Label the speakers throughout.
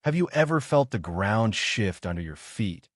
Speaker 1: Have you ever felt the ground shift under your feet?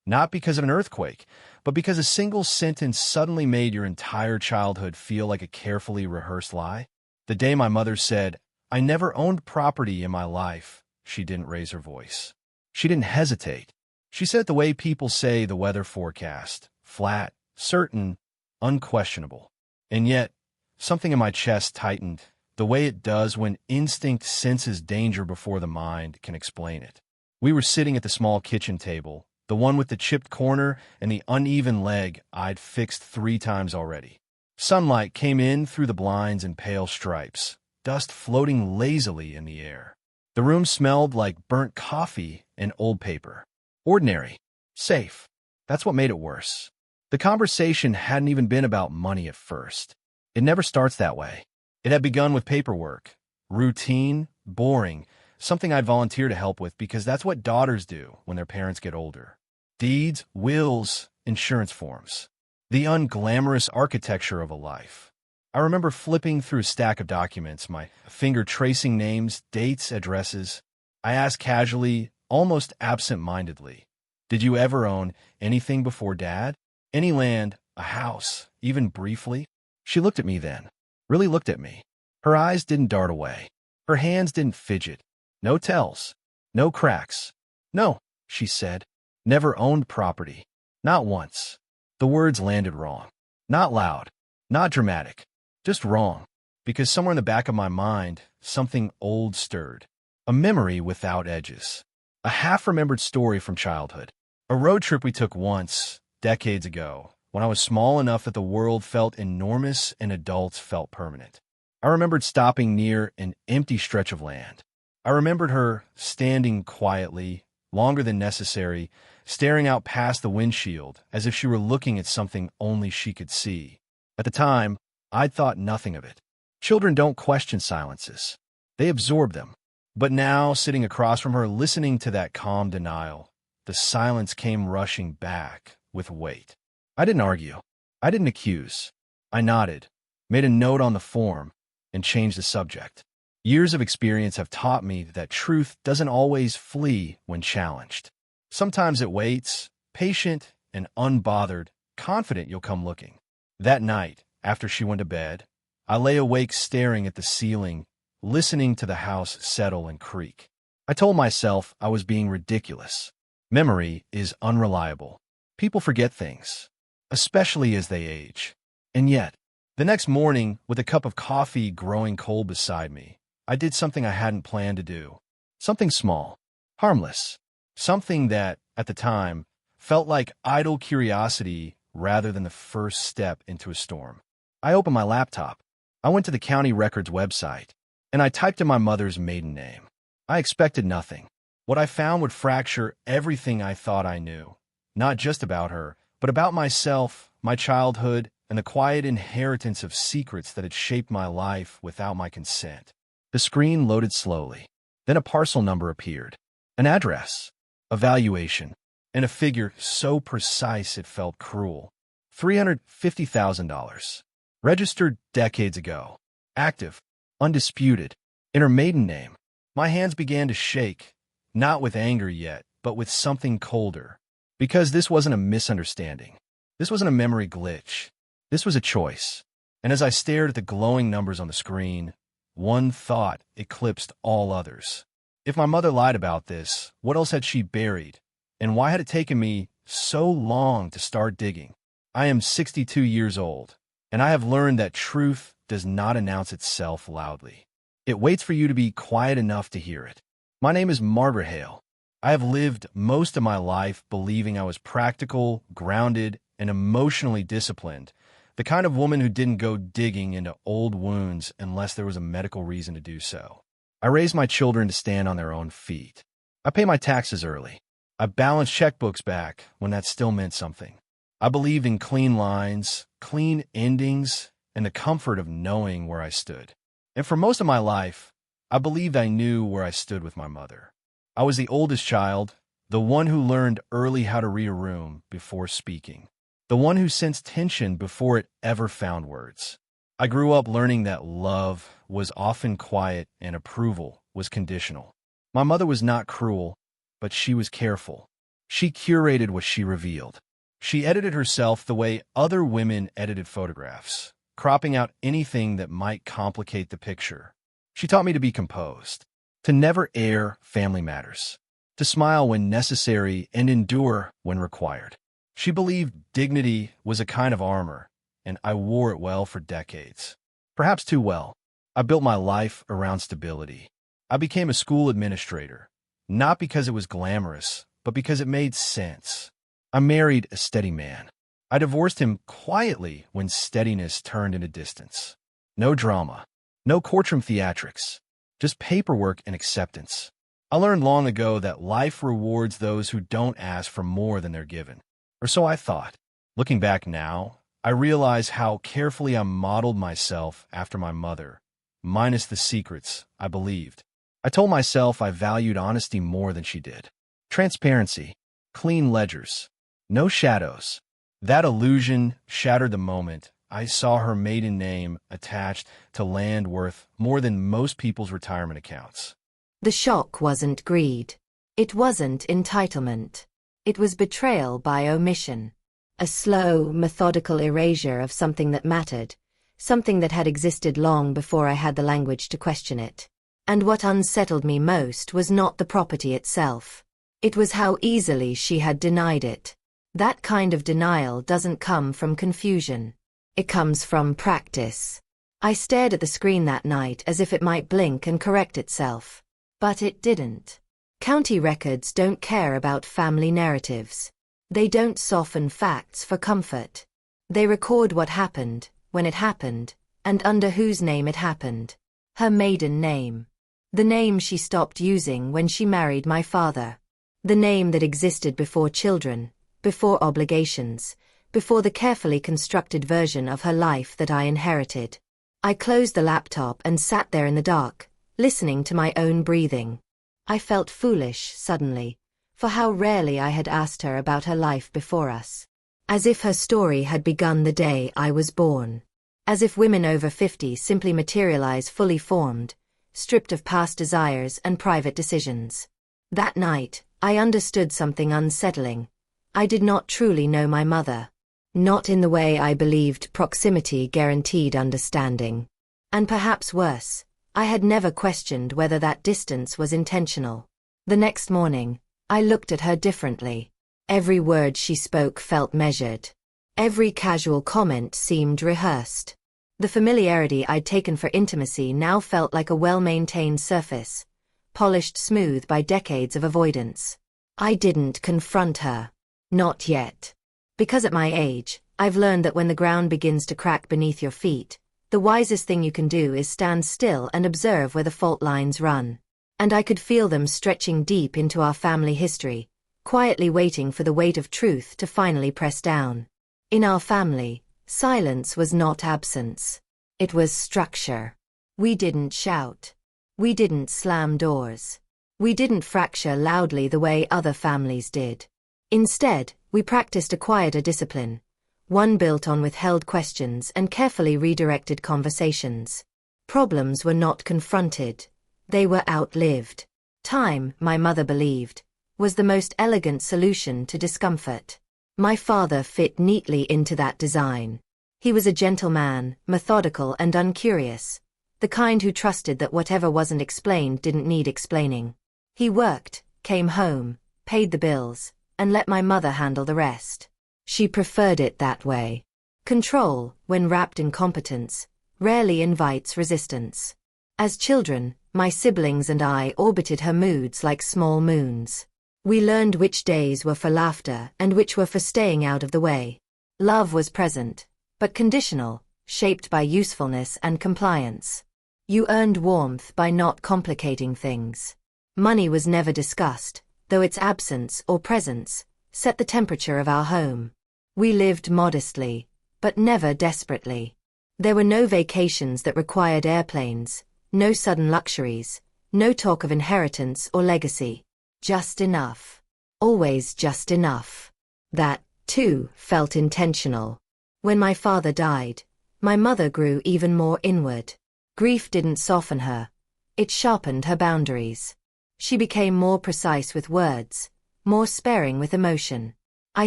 Speaker 1: Not because of an earthquake, but because a single sentence suddenly made your entire childhood feel like a carefully rehearsed lie? The day my mother said, "I never owned property in my life," she didn't raise her voice. She didn't hesitate. She said it the way people say the weather forecast, flat, certain, unquestionable. And yet, something in my chest tightened, the way it does when instinct senses danger before the mind can explain it. We were sitting at the small kitchen table, the one with the chipped corner and the uneven leg I'd fixed 3 times already. Sunlight came in through the blinds in pale stripes, dust floating lazily in the air. The room smelled like burnt coffee and old paper. Ordinary. Safe. That's what made it worse. The conversation hadn't even been about money at first. It never starts that way. It had begun with paperwork. Routine, boring, something I'd volunteer to help with because that's what daughters do when their parents get older. Deeds, wills, insurance forms. The unglamorous architecture of a life. I remember flipping through a stack of documents, my finger tracing names, dates, addresses. I asked casually, almost absent-mindedly, "Did you ever own anything before Dad? Any land, a house, even briefly?" She looked at me then. Really looked at me. Her eyes didn't dart away. Her hands didn't fidget. No tells. No cracks. "No," she said. "Never owned property. Not once." The words landed wrong. Not loud. Not dramatic. Just wrong. Because somewhere in the back of my mind, something old stirred. A memory without edges. A half-remembered story from childhood. A road trip we took once, decades ago, when I was small enough that the world felt enormous and adults felt permanent. I remembered stopping near an empty stretch of land. I remembered her standing quietly, longer than necessary, staring out past the windshield as if she were looking at something only she could see. At the time, I'd thought nothing of it. Children don't question silences. They absorb them. But now, sitting across from her, listening to that calm denial, the silence came rushing back with weight. I didn't argue. I didn't accuse. I nodded, made a note on the form, and changed the subject. Years of experience have taught me that truth doesn't always flee when challenged. Sometimes it waits, patient and unbothered, confident you'll come looking. That night, after she went to bed, I lay awake staring at the ceiling, listening to the house settle and creak. I told myself I was being ridiculous. Memory is unreliable. People forget things, especially as they age. And yet, the next morning, with a cup of coffee growing cold beside me, I did something I hadn't planned to do. Something small, harmless, something that, at the time, felt like idle curiosity rather than the first step into a storm. I opened my laptop. I went to the county records website, and I typed in my mother's maiden name. I expected nothing. What I found would fracture everything I thought I knew, not just about her, but about myself, my childhood, and the quiet inheritance of secrets that had shaped my life without my consent. The screen loaded slowly. Then a parcel number appeared, an address, a valuation, and a figure so precise it felt cruel. $350,000. Registered decades ago. Active. Undisputed. In her maiden name. My hands began to shake, not with anger yet, but with something colder. Because this wasn't a misunderstanding. This wasn't a memory glitch. This was a choice. And as I stared at the glowing numbers on the screen, one thought eclipsed all others. If my mother lied about this, what else had she buried? And why had it taken me so long to start digging? I am 62 years old, and I have learned that truth does not announce itself loudly. It waits for you to be quiet enough to hear it. My name is Margaret Hale. I have lived most of my life believing I was practical, grounded, and emotionally disciplined, the kind of woman who didn't go digging into old wounds unless there was a medical reason to do so. I raised my children to stand on their own feet. I pay my taxes early. I balanced checkbooks back when that still meant something. I believed in clean lines, clean endings, and the comfort of knowing where I stood. And for most of my life, I believed I knew where I stood with my mother. I was the oldest child, the one who learned early how to read a room before speaking, the one who sensed tension before it ever found words. I grew up learning that love was often quiet and approval was conditional. My mother was not cruel, but she was careful. She curated what she revealed. She edited herself the way other women edited photographs, cropping out anything that might complicate the picture. She taught me to be composed, to never air family matters, to smile when necessary and endure when required. She believed dignity was a kind of armor, and I wore it well for decades. Perhaps too well. I built my life around stability. I became a school administrator, not because it was glamorous, but because it made sense. I married a steady man. I divorced him quietly when steadiness turned into distance. No drama, no courtroom theatrics, just paperwork and acceptance. I learned long ago that life rewards those who don't ask for more than they're given. Or so I thought. Looking back now, I realize how carefully I modeled myself after my mother, minus the secrets I believed. I told myself I valued honesty more than she did. Transparency, clean ledgers, no shadows. That illusion shattered the moment I saw her maiden name attached to land worth more than most people's retirement accounts.
Speaker 2: The shock wasn't greed. It wasn't entitlement. It was betrayal by omission. A slow, methodical erasure of something that mattered, something that had existed long before I had the language to question it. And what unsettled me most was not the property itself. It was how easily she had denied it. That kind of denial doesn't come from confusion. It comes from practice. I stared at the screen that night as if it might blink and correct itself. But it didn't. County records don't care about family narratives. They don't soften facts for comfort. They record what happened, when it happened, and under whose name it happened. Her maiden name. The name she stopped using when she married my father. The name that existed before children, before obligations, before the carefully constructed version of her life that I inherited. I closed the laptop and sat there in the dark, listening to my own breathing. I felt foolish, suddenly, for how rarely I had asked her about her life before us. As if her story had begun the day I was born. As if women over 50 simply materialize fully formed, stripped of past desires and private decisions. That night, I understood something unsettling. I did not truly know my mother. Not in the way I believed proximity guaranteed understanding. And perhaps worse, I had never questioned whether that distance was intentional. The next morning, I looked at her differently. Every word she spoke felt measured. Every casual comment seemed rehearsed. The familiarity I'd taken for intimacy now felt like a well-maintained surface, polished smooth by decades of avoidance. I didn't confront her. Not yet. Because at my age, I've learned that when the ground begins to crack beneath your feet, the wisest thing you can do is stand still and observe where the fault lines run. And I could feel them stretching deep into our family history, quietly waiting for the weight of truth to finally press down. In our family, silence was not absence. It was structure. We didn't shout. We didn't slam doors. We didn't fracture loudly the way other families did. Instead, we practiced a quieter discipline, one built on withheld questions and carefully redirected conversations. Problems were not confronted. They were outlived. Time, my mother believed, was the most elegant solution to discomfort. My father fit neatly into that design. He was a gentle man, methodical and uncurious, the kind who trusted that whatever wasn't explained didn't need explaining. He worked, came home, paid the bills, and let my mother handle the rest. She preferred it that way. Control, when wrapped in competence, rarely invites resistance. As children, my siblings and I orbited her moods like small moons. We learned which days were for laughter and which were for staying out of the way. Love was present, but conditional, shaped by usefulness and compliance. You earned warmth by not complicating things. Money was never discussed, though its absence or presence set the temperature of our home. We lived modestly, but never desperately. There were no vacations that required airplanes, no sudden luxuries, no talk of inheritance or legacy. Just enough. Always just enough. That, too, felt intentional. When my father died, my mother grew even more inward. Grief didn't soften her. It sharpened her boundaries. She became more precise with words, more sparing with emotion. I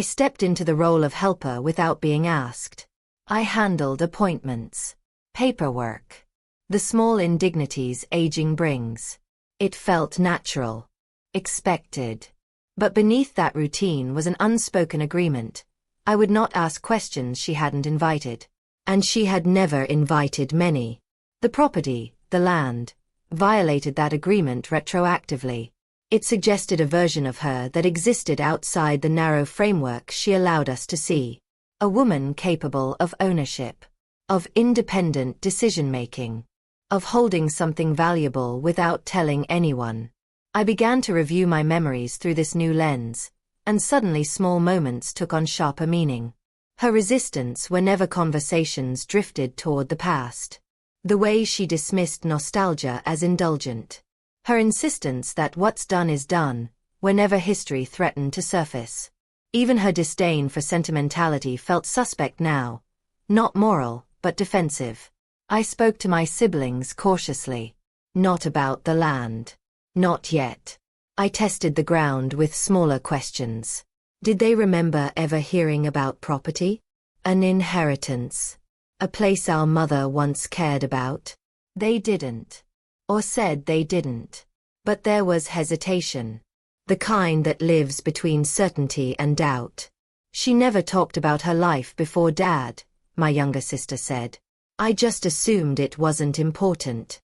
Speaker 2: stepped into the role of helper without being asked. I handled appointments, paperwork, the small indignities aging brings. It felt natural, expected. But beneath that routine was an unspoken agreement. I would not ask questions she hadn't invited. And she had never invited many. The property, the land, violated that agreement retroactively. It suggested a version of her that existed outside the narrow framework she allowed us to see. A woman capable of ownership, of independent decision-making, of holding something valuable without telling anyone. I began to review my memories through this new lens, and suddenly small moments took on sharper meaning. Her resistance whenever conversations drifted toward the past. The way she dismissed nostalgia as indulgent. Her insistence that what's done is done, whenever history threatened to surface. Even her disdain for sentimentality felt suspect now. Not moral, but defensive. I spoke to my siblings cautiously. Not about the land. Not yet. I tested the ground with smaller questions. Did they remember ever hearing about property? An inheritance? A place our mother once cared about? They didn't. Or said they didn't. But there was hesitation. The kind that lives between certainty and doubt. She never talked about her life before Dad, my younger sister said. I just assumed it wasn't important.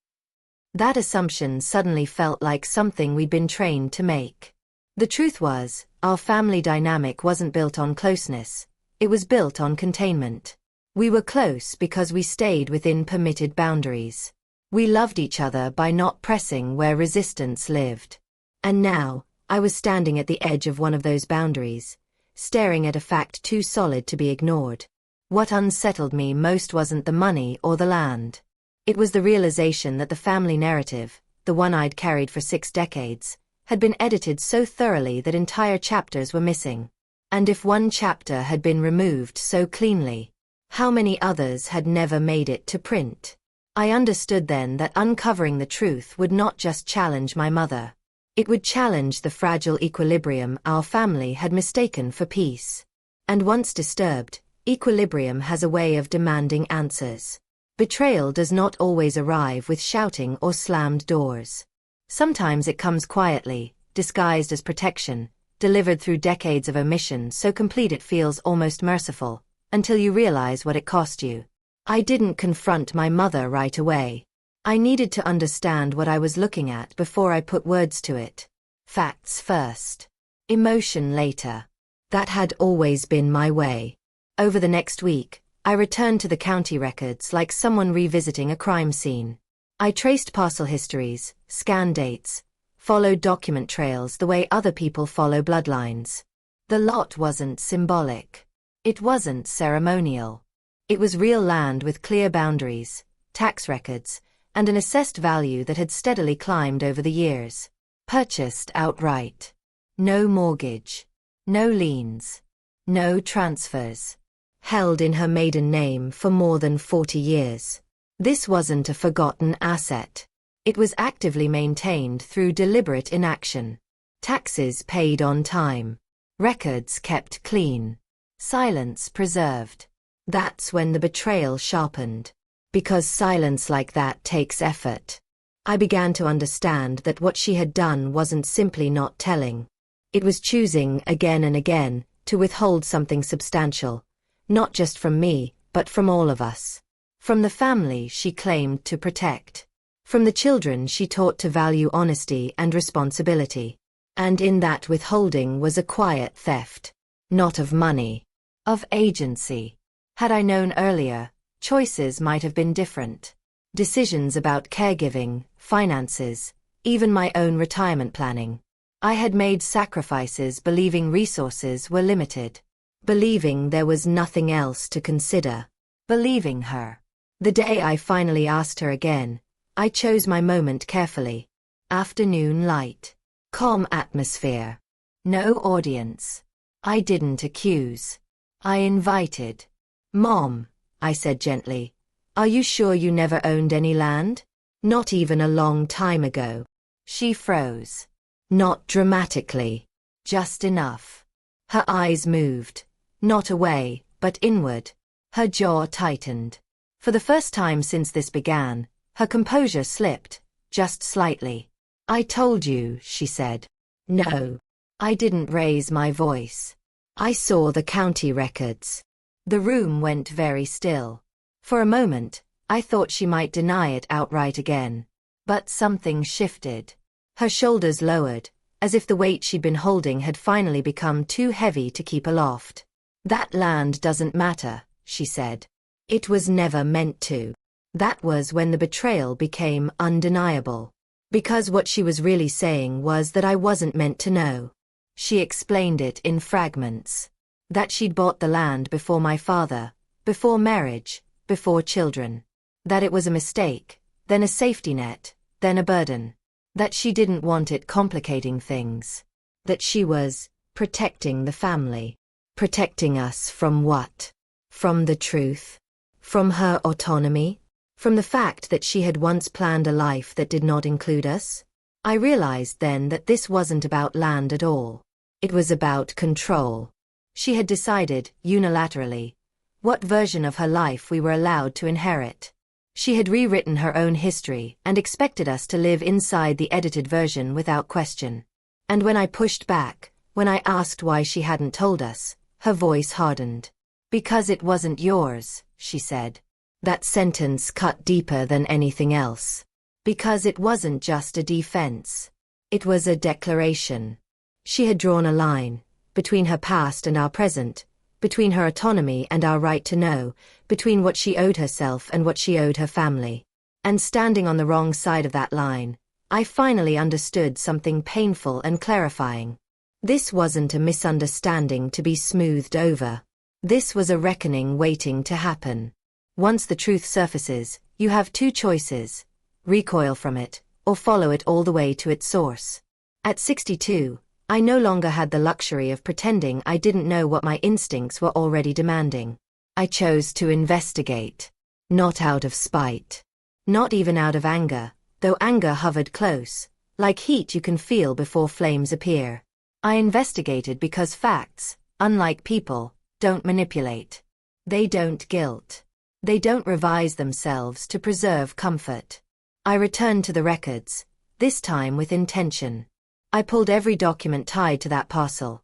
Speaker 2: That assumption suddenly felt like something we'd been trained to make. The truth was, our family dynamic wasn't built on closeness. It was built on containment. We were close because we stayed within permitted boundaries. We loved each other by not pressing where resistance lived. And now, I was standing at the edge of one of those boundaries, staring at a fact too solid to be ignored. What unsettled me most wasn't the money or the land. It was the realization that the family narrative, the one I'd carried for 6 decades, had been edited so thoroughly that entire chapters were missing. And if one chapter had been removed so cleanly, how many others had never made it to print? I understood then that uncovering the truth would not just challenge my mother. It would challenge the fragile equilibrium our family had mistaken for peace. And once disturbed, equilibrium has a way of demanding answers. Betrayal does not always arrive with shouting or slammed doors. Sometimes it comes quietly, disguised as protection, delivered through decades of omission so complete it feels almost merciful, until you realize what it cost you. I didn't confront my mother right away. I needed to understand what I was looking at before I put words to it. Facts first. Emotion later. That had always been my way. Over the next week, I returned to the county records like someone revisiting a crime scene. I traced parcel histories, scanned dates, followed document trails the way other people follow bloodlines. The lot wasn't symbolic. It wasn't ceremonial. It was real land with clear boundaries, tax records, and an assessed value that had steadily climbed over the years. Purchased outright. No mortgage. No liens. No transfers. Held in her maiden name for more than 40 years. This wasn't a forgotten asset. It was actively maintained through deliberate inaction. Taxes paid on time. Records kept clean. Silence preserved. That's when the betrayal sharpened. Because silence like that takes effort. I began to understand that what she had done wasn't simply not telling. It was choosing again and again to withhold something substantial, not just from me, but from all of us. From the family she claimed to protect. From the children she taught to value honesty and responsibility. And in that withholding was a quiet theft. Not of money. Of agency. Had I known earlier, choices might have been different. Decisions about caregiving, finances, even my own retirement planning. I had made sacrifices believing resources were limited. Believing there was nothing else to consider. Believing her. The day I finally asked her again, I chose my moment carefully. Afternoon light. Calm atmosphere. No audience. I didn't accuse. I invited. Mom, I said gently, are you sure you never owned any land? Not even a long time ago. She froze. Not dramatically. Just enough. Her eyes moved. Not away, but inward. Her jaw tightened. For the first time since this began, her composure slipped, just slightly. I told you, she said. No. I didn't raise my voice. I saw the county records. The room went very still. For a moment, I thought she might deny it outright again. But something shifted. Her shoulders lowered, as if the weight she'd been holding had finally become too heavy to keep aloft. That land doesn't matter, she said. It was never meant to. That was when the betrayal became undeniable. Because what she was really saying was that I wasn't meant to know. She explained it in fragments. That she'd bought the land before my father, before marriage, before children. That it was a mistake, then a safety net, then a burden. That she didn't want it complicating things. That she was protecting the family. Protecting us from what? From the truth? From her autonomy? From the fact that she had once planned a life that did not include us? I realized then that this wasn't about land at all. It was about control. She had decided, unilaterally, what version of her life we were allowed to inherit. She had rewritten her own history and expected us to live inside the edited version without question. And when I pushed back, when I asked why she hadn't told us, her voice hardened. Because it wasn't yours, she said. That sentence cut deeper than anything else. Because it wasn't just a defense. It was a declaration. She had drawn a line, between her past and our present, between her autonomy and our right to know, between what she owed herself and what she owed her family. And standing on the wrong side of that line, I finally understood something painful and clarifying. This wasn't a misunderstanding to be smoothed over. This was a reckoning waiting to happen. Once the truth surfaces, you have two choices: recoil from it, or follow it all the way to its source. At 62, I no longer had the luxury of pretending I didn't know what my instincts were already demanding. I chose to investigate. Not out of spite. Not even out of anger, though anger hovered close, like heat you can feel before flames appear. I investigated because facts, unlike people, don't manipulate. They don't guilt. They don't revise themselves to preserve comfort. I returned to the records, this time with intention. I pulled every document tied to that parcel.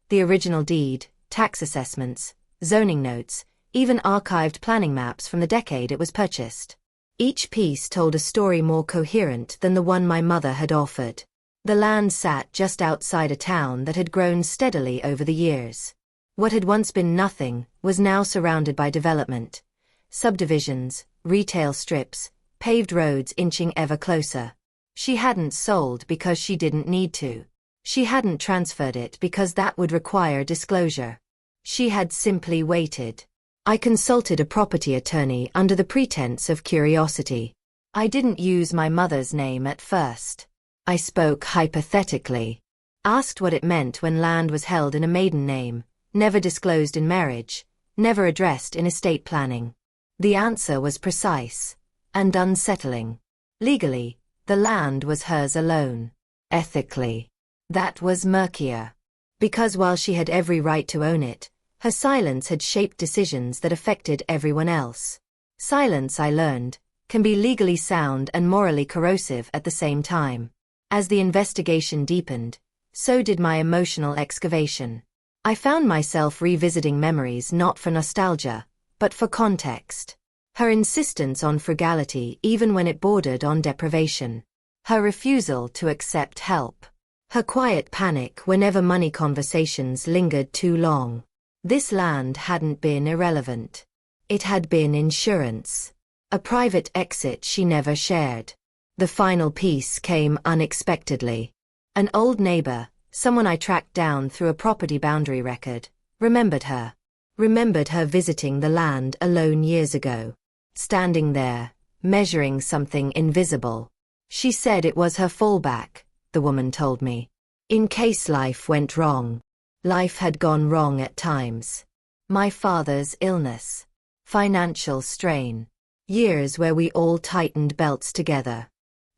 Speaker 2: The original deed, tax assessments, zoning notes, even archived planning maps from the decade it was purchased. Each piece told a story more coherent than the one my mother had offered. The land sat just outside a town that had grown steadily over the years. What had once been nothing was now surrounded by development. Subdivisions, retail strips, paved roads inching ever closer. She hadn't sold because she didn't need to. She hadn't transferred it because that would require disclosure. She had simply waited. I consulted a property attorney under the pretense of curiosity. I didn't use my mother's name at first. I spoke hypothetically. Asked what it meant when land was held in a maiden name, never disclosed in marriage, never addressed in estate planning. The answer was precise and unsettling. Legally, the land was hers alone. Ethically, that was murkier. Because while she had every right to own it, her silence had shaped decisions that affected everyone else. Silence, I learned, can be legally sound and morally corrosive at the same time. As the investigation deepened, so did my emotional excavation. I found myself revisiting memories not for nostalgia, but for context. Her insistence on frugality even when it bordered on deprivation. Her refusal to accept help. Her quiet panic whenever money conversations lingered too long. This land hadn't been irrelevant. It had been insurance. A private exit she never shared. The final piece came unexpectedly. An old neighbor, someone I tracked down through a property boundary record, remembered her. Remembered her visiting the land alone years ago. Standing there, measuring something invisible. She said it was her fallback, the woman told me. In case life went wrong. Life had gone wrong at times. My father's illness. Financial strain. Years where we all tightened belts together.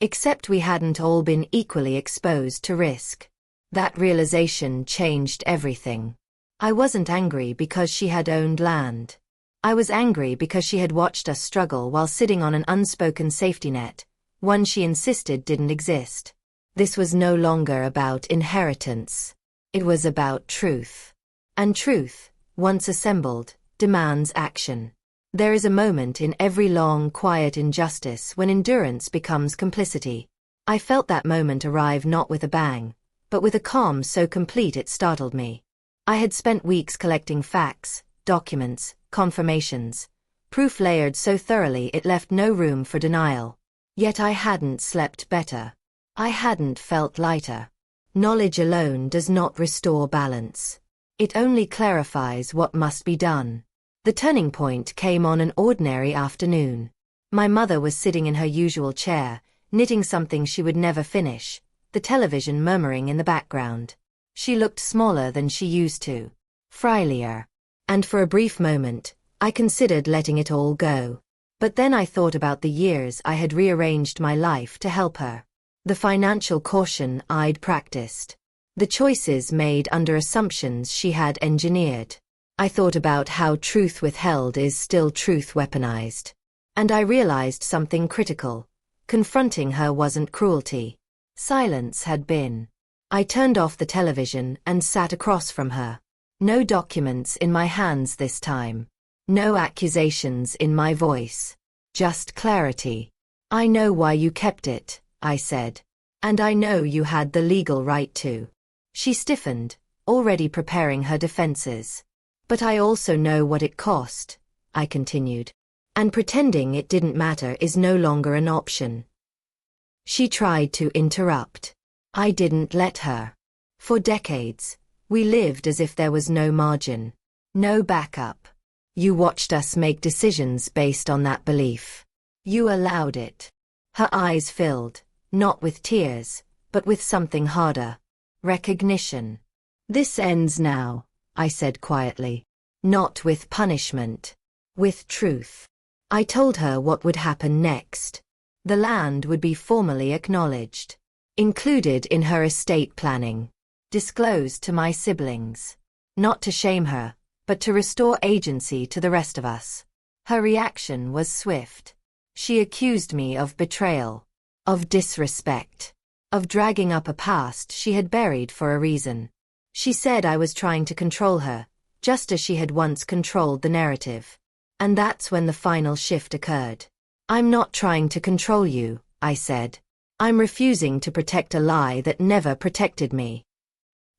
Speaker 2: Except we hadn't all been equally exposed to risk. That realization changed everything. I wasn't angry because she had owned land. I was angry because she had watched us struggle while sitting on an unspoken safety net, one she insisted didn't exist. This was no longer about inheritance. It was about truth. And truth, once assembled, demands action. There is a moment in every long, quiet injustice when endurance becomes complicity. I felt that moment arrive not with a bang, but with a calm so complete it startled me. I had spent weeks collecting facts, documents, confirmations, proof layered so thoroughly it left no room for denial. Yet I hadn't slept better. I hadn't felt lighter. Knowledge alone does not restore balance. It only clarifies what must be done. The turning point came on an ordinary afternoon. My mother was sitting in her usual chair, knitting something she would never finish, the television murmuring in the background. She looked smaller than she used to, frilier. And for a brief moment, I considered letting it all go. But then I thought about the years I had rearranged my life to help her. The financial caution I'd practiced. The choices made under assumptions she had engineered. I thought about how truth withheld is still truth weaponized. And I realized something critical. Confronting her wasn't cruelty. Silence had been. I turned off the television and sat across from her. No documents in my hands this time. No accusations in my voice. Just clarity. I know why you kept it, I said. And I know you had the legal right to. She stiffened, already preparing her defenses. But I also know what it cost, I continued. And pretending it didn't matter is no longer an option. She tried to interrupt. I didn't let her. For decades, we lived as if there was no margin. No backup. You watched us make decisions based on that belief. You allowed it. Her eyes filled, not with tears, but with something harder. Recognition. This ends now, I said quietly. Not with punishment. With truth. I told her what would happen next. The land would be formally acknowledged. Included in her estate planning. Disclosed to my siblings. Not to shame her, but to restore agency to the rest of us. Her reaction was swift. She accused me of betrayal. Of disrespect. Of dragging up a past she had buried for a reason. She said I was trying to control her, just as she had once controlled the narrative. And that's when the final shift occurred. I'm not trying to control you, I said. I'm refusing to protect a lie that never protected me.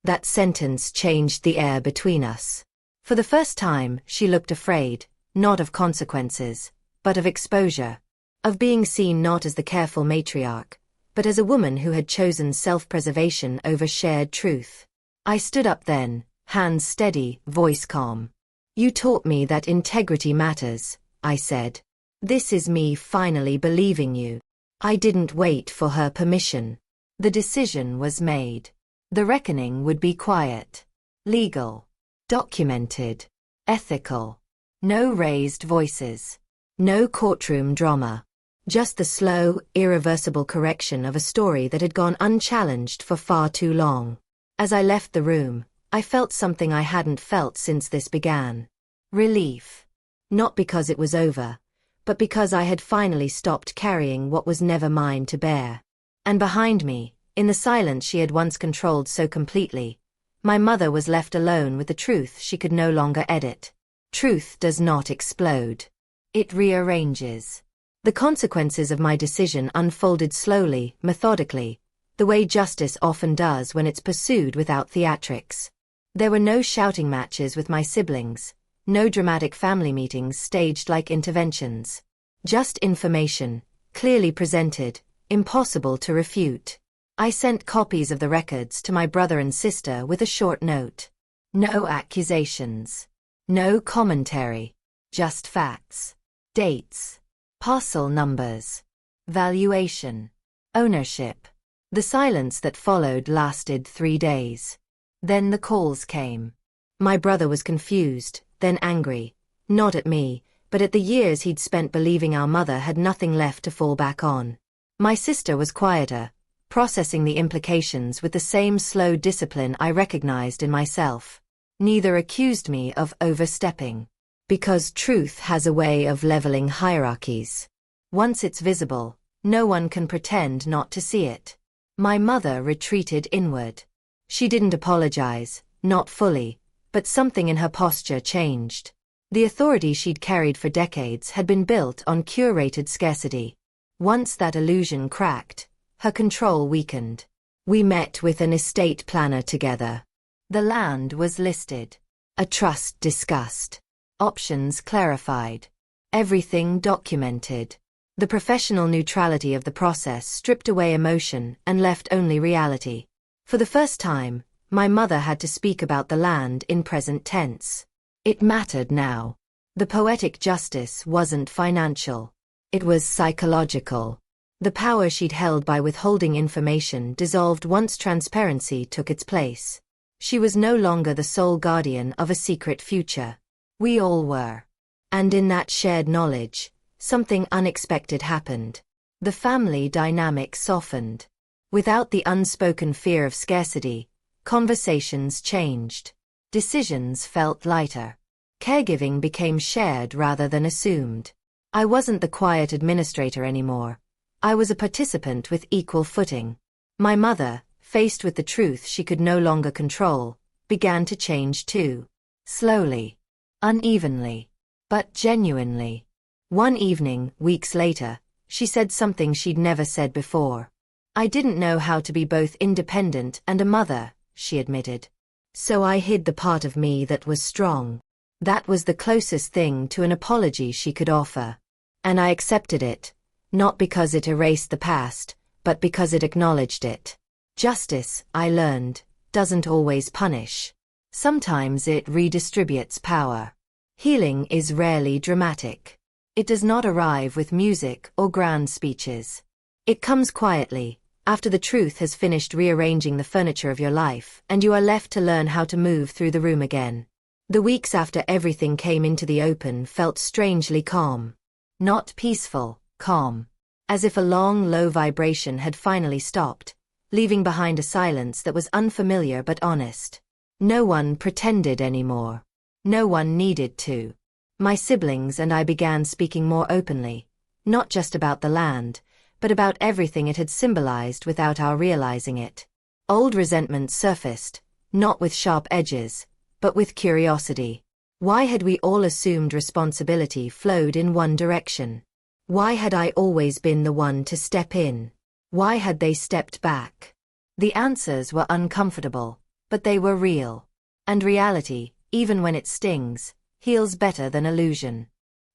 Speaker 2: That sentence changed the air between us. For the first time, she looked afraid, not of consequences, but of exposure. Of being seen not as the careful matriarch, but as a woman who had chosen self-preservation over shared truth. I stood up then, hands steady, voice calm. You taught me that integrity matters, I said. This is me finally believing you. I didn't wait for her permission. The decision was made. The reckoning would be quiet. Legal. Documented. Ethical. No raised voices. No courtroom drama. Just the slow, irreversible correction of a story that had gone unchallenged for far too long. As I left the room, I felt something I hadn't felt since this began. Relief. Not because it was over, but because I had finally stopped carrying what was never mine to bear. And behind me, in the silence she had once controlled so completely, my mother was left alone with the truth she could no longer edit. Truth does not explode. It rearranges. The consequences of my decision unfolded slowly, methodically, the way justice often does when it's pursued without theatrics. There were no shouting matches with my siblings, no dramatic family meetings staged like interventions. Just information, clearly presented, impossible to refute. I sent copies of the records to my brother and sister with a short note. No accusations. No commentary. Just facts. Dates. Parcel numbers. Valuation. Ownership. The silence that followed lasted 3 days. Then the calls came. My brother was confused, then angry. Not at me, but at the years he'd spent believing our mother had nothing left to fall back on. My sister was quieter, processing the implications with the same slow discipline I recognized in myself. Neither accused me of overstepping. Because truth has a way of leveling hierarchies. Once it's visible, no one can pretend not to see it. My mother retreated inward. She didn't apologize, not fully, but something in her posture changed. The authority she'd carried for decades had been built on curated scarcity. Once that illusion cracked, her control weakened. We met with an estate planner together. The land was listed. A trust discussed. Options clarified. Everything documented. The professional neutrality of the process stripped away emotion and left only reality. For the first time, my mother had to speak about the land in present tense. It mattered now. The poetic justice wasn't financial. It was psychological. The power she'd held by withholding information dissolved once transparency took its place. She was no longer the sole guardian of a secret future. We all were. And in that shared knowledge, something unexpected happened. The family dynamic softened. Without the unspoken fear of scarcity, conversations changed. Decisions felt lighter. Caregiving became shared rather than assumed. I wasn't the quiet administrator anymore. I was a participant with equal footing. My mother, faced with the truth she could no longer control, began to change too. Slowly. Unevenly. But genuinely. One evening, weeks later, she said something she'd never said before. I didn't know how to be both independent and a mother, she admitted. So I hid the part of me that was strong. That was the closest thing to an apology she could offer. And I accepted it, not because it erased the past, but because it acknowledged it. Justice, I learned, doesn't always punish. Sometimes it redistributes power. Healing is rarely dramatic. It does not arrive with music or grand speeches. It comes quietly, after the truth has finished rearranging the furniture of your life and you are left to learn how to move through the room again. The weeks after everything came into the open felt strangely calm. Not peaceful, calm. As if a long, low vibration had finally stopped, leaving behind a silence that was unfamiliar but honest. No one pretended anymore. No one needed to. My siblings and I began speaking more openly, not just about the land, but about everything it had symbolized without our realizing it. Old resentment surfaced, not with sharp edges, but with curiosity. Why had we all assumed responsibility flowed in one direction? Why had I always been the one to step in? Why had they stepped back? The answers were uncomfortable, but they were real. And reality, even when it stings, heals better than illusion.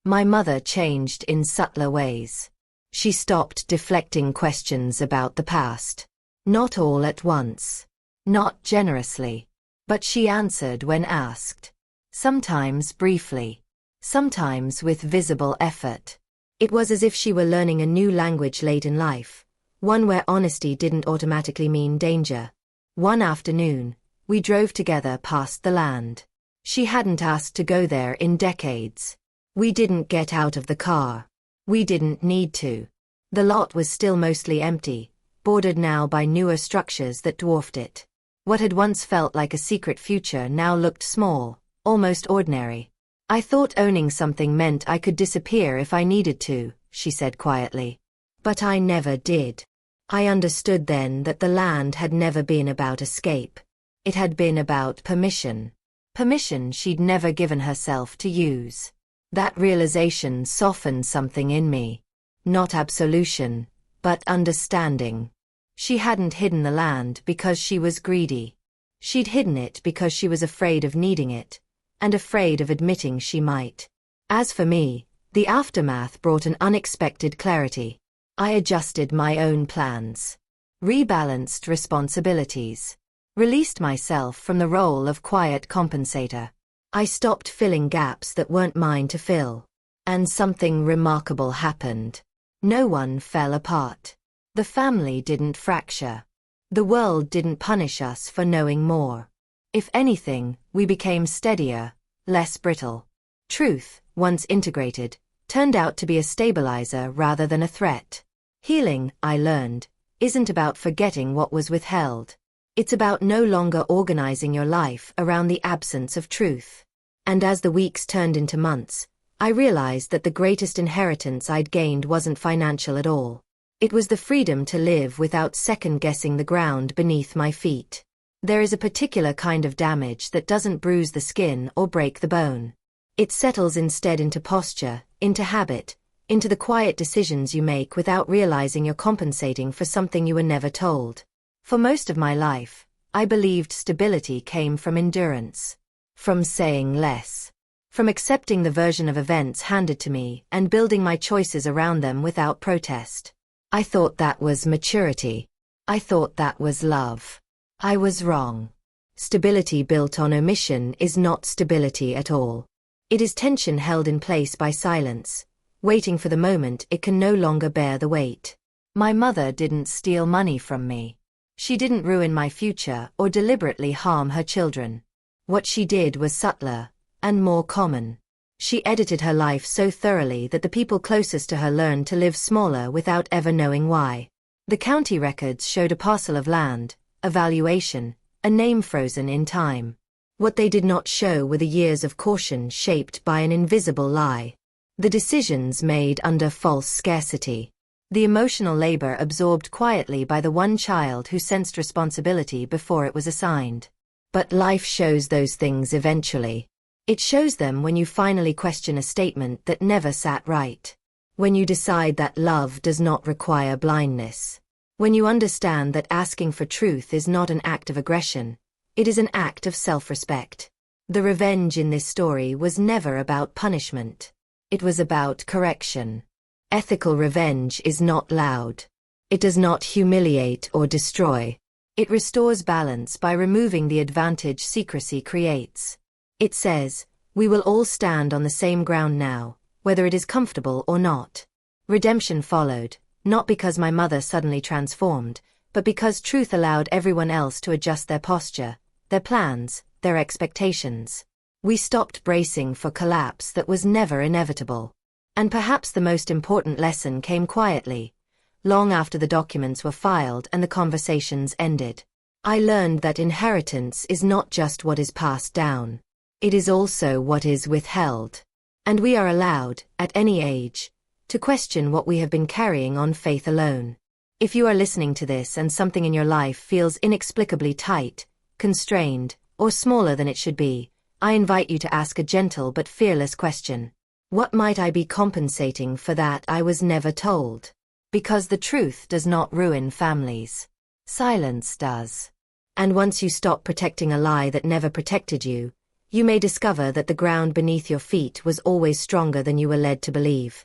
Speaker 2: My mother changed in subtler ways. She stopped deflecting questions about the past. Not all at once. Not generously. But she answered when asked. Sometimes briefly. Sometimes with visible effort. It was as if she were learning a new language late in life, one where honesty didn't automatically mean danger. One afternoon, we drove together past the land. She hadn't asked to go there in decades. We didn't get out of the car. We didn't need to. The lot was still mostly empty, bordered now by newer structures that dwarfed it. What had once felt like a secret future now looked small, almost ordinary. I thought owning something meant I could disappear if I needed to, she said quietly. But I never did. I understood then that the land had never been about escape. It had been about permission. Permission she'd never given herself to use. That realization softened something in me. Not absolution, but understanding. She hadn't hidden the land because she was greedy. She'd hidden it because she was afraid of needing it, and afraid of admitting she might. As for me, the aftermath brought an unexpected clarity. I adjusted my own plans. Rebalanced responsibilities. Released myself from the role of quiet compensator. I stopped filling gaps that weren't mine to fill. And something remarkable happened. No one fell apart. The family didn't fracture. The world didn't punish us for knowing more. If anything, we became steadier, less brittle. Truth, once integrated, turned out to be a stabilizer rather than a threat. Healing, I learned, isn't about forgetting what was withheld. It's about no longer organizing your life around the absence of truth. And as the weeks turned into months, I realized that the greatest inheritance I'd gained wasn't financial at all. It was the freedom to live without second-guessing the ground beneath my feet. There is a particular kind of damage that doesn't bruise the skin or break the bone. It settles instead into posture, into habit, into the quiet decisions you make without realizing you're compensating for something you were never told. For most of my life, I believed stability came from endurance, from saying less, from accepting the version of events handed to me and building my choices around them without protest. I thought that was maturity. I thought that was love. I was wrong. Stability built on omission is not stability at all. It is tension held in place by silence, waiting for the moment it can no longer bear the weight. My mother didn't steal money from me. She didn't ruin my future or deliberately harm her children. What she did was subtler and more common. She edited her life so thoroughly that the people closest to her learned to live smaller without ever knowing why. The county records showed a parcel of land, a valuation, a name frozen in time. What they did not show were the years of caution shaped by an invisible lie. The decisions made under false scarcity. The emotional labor absorbed quietly by the one child who sensed responsibility before it was assigned. But life shows those things eventually. It shows them when you finally question a statement that never sat right. When you decide that love does not require blindness. When you understand that asking for truth is not an act of aggression, it is an act of self-respect. The revenge in this story was never about punishment. It was about correction. Ethical revenge is not loud. It does not humiliate or destroy. It restores balance by removing the advantage secrecy creates. It says, we will all stand on the same ground now, whether it is comfortable or not. Redemption followed, not because my mother suddenly transformed, but because truth allowed everyone else to adjust their posture, their plans, their expectations. We stopped bracing for collapse that was never inevitable. And perhaps the most important lesson came quietly, long after the documents were filed and the conversations ended. I learned that inheritance is not just what is passed down. It is also what is withheld. And we are allowed, at any age, to question what we have been carrying on faith alone. If you are listening to this and something in your life feels inexplicably tight, constrained, or smaller than it should be, I invite you to ask a gentle but fearless question. What might I be compensating for that I was never told? Because the truth does not ruin families. Silence does. And once you stop protecting a lie that never protected you, you may discover that the ground beneath your feet was always stronger than you were led to believe.